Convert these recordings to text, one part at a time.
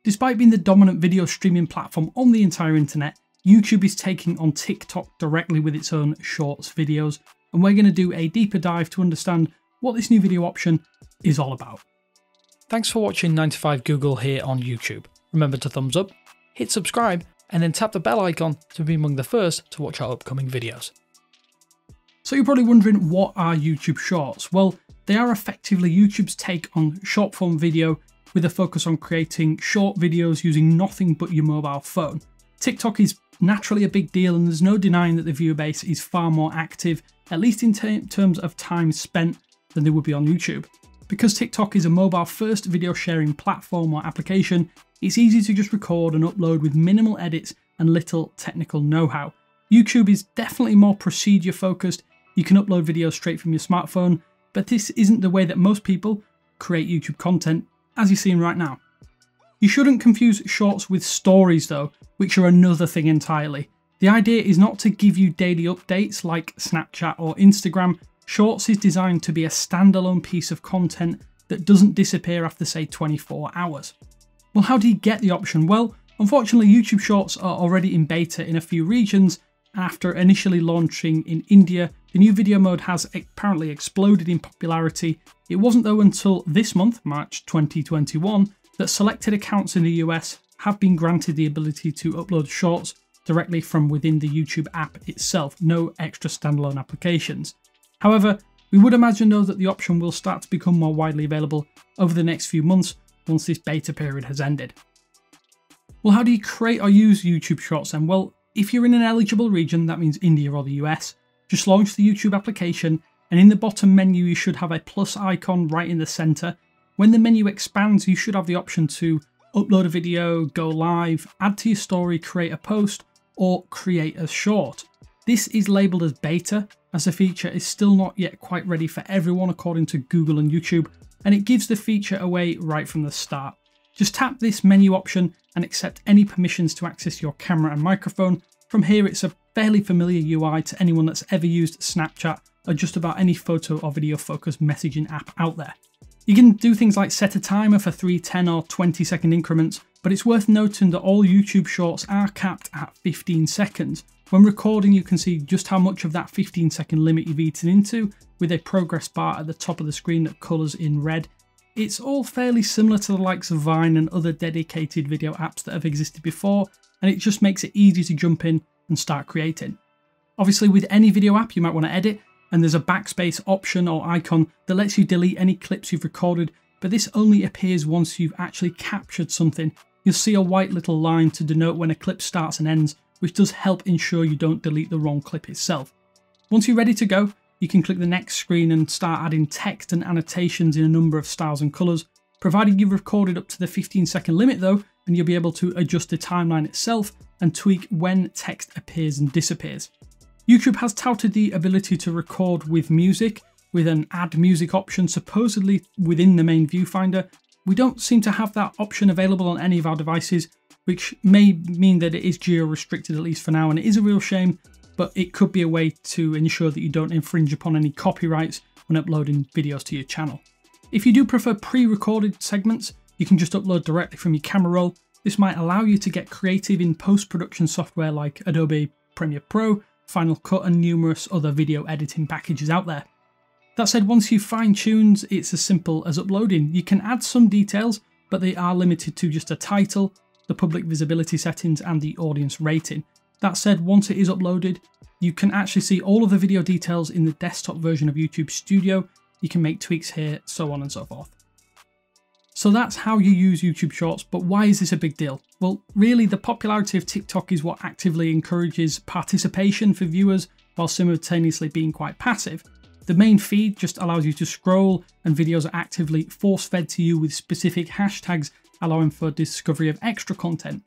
Despite being the dominant video streaming platform on the entire internet, YouTube is taking on TikTok directly with its own Shorts videos, and we're going to do a deeper dive to understand what this new video option is all about. Thanks for watching 9to5 Google here on YouTube. Remember to thumbs up, hit subscribe, and then tap the bell icon to be among the first to watch our upcoming videos. So you're probably wondering, what are YouTube Shorts? Well, they are effectively YouTube's take on short form video with a focus on creating short videos using nothing but your mobile phone. TikTok is naturally a big deal, and there's no denying that the viewer base is far more active, at least in terms of time spent, than they would be on YouTube. Because TikTok is a mobile first video sharing platform or application, it's easy to just record and upload with minimal edits and little technical know-how. YouTube is definitely more procedure focused. You can upload videos straight from your smartphone, but this isn't the way that most people create YouTube content, as you're seeing right now. You shouldn't confuse Shorts with Stories though, which are another thing entirely. The idea is not to give you daily updates like Snapchat or Instagram. Shorts is designed to be a standalone piece of content that doesn't disappear after, say, 24 hours. Well, how do you get the option? Well, unfortunately, YouTube Shorts are already in beta in a few regions. After initially launching in India, the new video mode has apparently exploded in popularity. It wasn't though until this month, March 2021, that selected accounts in the US have been granted the ability to upload Shorts directly from within the YouTube app itself, no extra standalone applications. However, we would imagine though that the option will start to become more widely available over the next few months once this beta period has ended. Well, how do you create or use YouTube Shorts then? Well, if you're in an eligible region, that means India or the US, just launch the YouTube application, and in the bottom menu you should have a plus icon right in the center. When the menu expands, you should have the option to upload a video, go live, add to your story, create a post, or create a short. This is labeled as beta, as the feature is still not yet quite ready for everyone according to Google and YouTube, and it gives the feature away right from the start. Just tap this menu option and accept any permissions to access your camera and microphone. From here, it's a fairly familiar UI to anyone that's ever used Snapchat or just about any photo or video focused messaging app out there. You can do things like set a timer for 3, 10 or 20 second increments, but it's worth noting that all YouTube Shorts are capped at 15 seconds. When recording, you can see just how much of that 15-second limit you've eaten into with a progress bar at the top of the screen that colours in red. It's all fairly similar to the likes of Vine and other dedicated video apps that have existed before, and it just makes it easy to jump in and start creating. Obviously, with any video app, you might want to edit, and there's a backspace option or icon that lets you delete any clips you've recorded, but this only appears once you've actually captured something. You'll see a white little line to denote when a clip starts and ends, which does help ensure you don't delete the wrong clip itself. Once you're ready to go, you can click the next screen and start adding text and annotations in a number of styles and colours. Provided you've recorded up to the 15-second limit though, and you'll be able to adjust the timeline itself and tweak when text appears and disappears. YouTube has touted the ability to record with music, with an add music option supposedly within the main viewfinder. We don't seem to have that option available on any of our devices, which may mean that it is geo-restricted at least for now, and it is a real shame, but it could be a way to ensure that you don't infringe upon any copyrights when uploading videos to your channel. If you do prefer pre-recorded segments, you can just upload directly from your camera roll. This might allow you to get creative in post-production software like Adobe Premiere Pro, Final Cut, and numerous other video editing packages out there. That said, once you've fine-tuned, it's as simple as uploading. You can add some details, but they are limited to just a title, the public visibility settings, and the audience rating. That said, once it is uploaded, you can actually see all of the video details in the desktop version of YouTube Studio. You can make tweaks here, so on and so forth. So that's how you use YouTube Shorts, but why is this a big deal? Well, really, the popularity of TikTok is what actively encourages participation for viewers while simultaneously being quite passive. The main feed just allows you to scroll, and videos are actively force-fed to you with specific hashtags, allowing for discovery of extra content.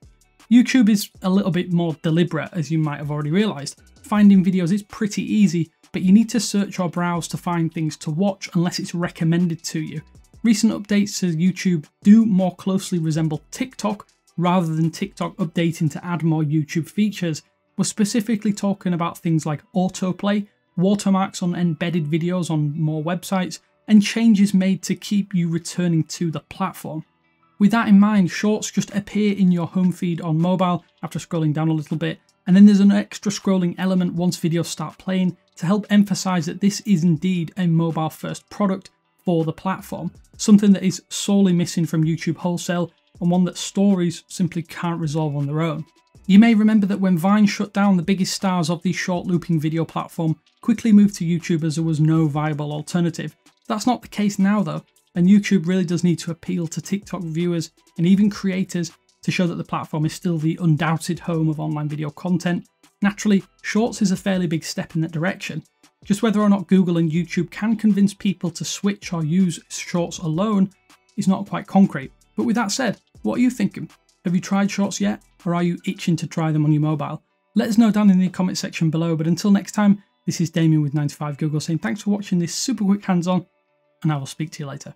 YouTube is a little bit more deliberate, as you might have already realised. Finding videos is pretty easy, but you need to search or browse to find things to watch unless it's recommended to you. Recent updates to YouTube do more closely resemble TikTok rather than TikTok updating to add more YouTube features. We're specifically talking about things like autoplay, watermarks on embedded videos on more websites, and changes made to keep you returning to the platform. With that in mind, shorts just appear in your home feed on mobile after scrolling down a little bit, and then there's an extra scrolling element once videos start playing to help emphasize that this is indeed a mobile first product for the platform, something that is sorely missing from YouTube wholesale and one that stories simply can't resolve on their own. You may remember that when Vine shut down, the biggest stars of the short looping video platform quickly moved to YouTube as there was no viable alternative. That's not the case now though, and YouTube really does need to appeal to TikTok viewers and even creators to show that the platform is still the undoubted home of online video content. Naturally, Shorts is a fairly big step in that direction. Just whether or not Google and YouTube can convince people to switch or use Shorts alone is not quite concrete. But with that said, what are you thinking? Have you tried Shorts yet? Or are you itching to try them on your mobile? Let us know down in the comment section below, but until next time, this is Damien with 9to5Google saying thanks for watching this super quick hands-on, and I will speak to you later.